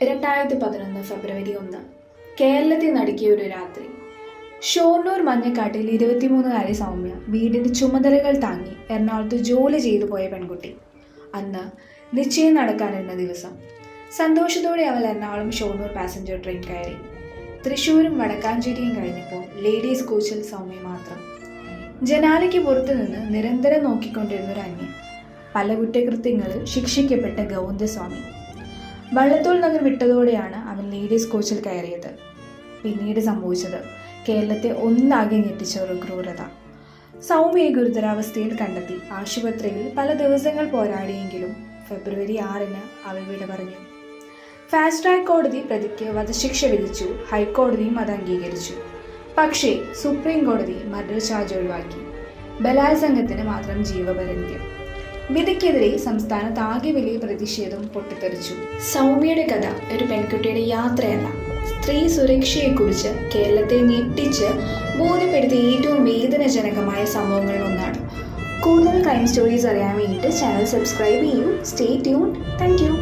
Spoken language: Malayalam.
2011 ഫെബ്രുവരി 1 കേരളത്തിൽ നടുക്കിയ ഒരു രാത്രി. ഷൊർണൂർ മഞ്ഞക്കാട്ടിൽ 23-കാരി സൗമ്യ വീടിൻ്റെ ചുമതലകൾ താങ്ങി എറണാകുളത്ത് ജോലി ചെയ്തു പോയ പെൺകുട്ടി. അന്ന് നിശ്ചയം നടക്കാനിരുന്ന ദിവസം. സന്തോഷത്തോടെ അവൾ എറണാകുളം ഷൊർണൂർ പാസഞ്ചർ ട്രെയിൻ കയറി. തൃശ്ശൂരും വടക്കാഞ്ചേരിയും കഴിഞ്ഞപ്പോൾ ലേഡീസ് കോച്ചിൽ സൗമ്യ മാത്രം. ജനാലയ്ക്ക് പുറത്തു നിന്ന് നിരന്തരം നോക്കിക്കൊണ്ടിരുന്നൊരു അന്യൻ. പല കുറ്റകൃത്യങ്ങളിൽ ശിക്ഷിക്കപ്പെട്ട ഗോവിന്ദസ്വാമി. വള്ളത്തോൾ നഗർ വിട്ടതോടെയാണ് അവൻ ലേഡീസ് കോച്ചിൽ കയറിയത്. പിന്നീട് സംഭവിച്ചത് കേരളത്തെ ഒന്നാകെ ഞെട്ടിച്ച ഒരു ക്രൂരത. സൗമ്യയെ ഗുരുതരാവസ്ഥയിൽ കണ്ടെത്തി ആശുപത്രിയിൽ പല ദിവസങ്ങൾ പോരാടിയെങ്കിലും ഫെബ്രുവരി 6 അവൾ വിട പറഞ്ഞു. ഫാസ്റ്റ് ട്രാക്ക് കോടതി പ്രതിക്ക് വധശിക്ഷ വിധിച്ചു. ഹൈക്കോടതിയും അത് അംഗീകരിച്ചു. പക്ഷേ സുപ്രീം കോടതി മർഡർ ചാർജ് ഒഴിവാക്കി. ബലാത്സംഗത്തിന് മാത്രം ജീവപര്യന്തം. വിധിക്കെതിരെ സംസ്ഥാനത്ത് ആകെ വലിയ പ്രതിഷേധം പൊട്ടിത്തെറിച്ചു. സൗമ്യയുടെ കഥ ഒരു പെൺകുട്ടിയുടെ യാത്രയല്ല, സ്ത്രീ സുരക്ഷയെക്കുറിച്ച് കേരളത്തെ ഞെട്ടിച്ച് ബോധ്യപ്പെടുത്തിയ ഏറ്റവും വേദനാജനകമായ സംഭവങ്ങളിൽ ഒന്നാണ്. കൂടുതൽ ക്രൈം സ്റ്റോറീസ് അറിയാൻ വേണ്ടിയിട്ട് ചാനൽ സബ്സ്ക്രൈബ് ചെയ്യൂ. Stay tune. Thank you.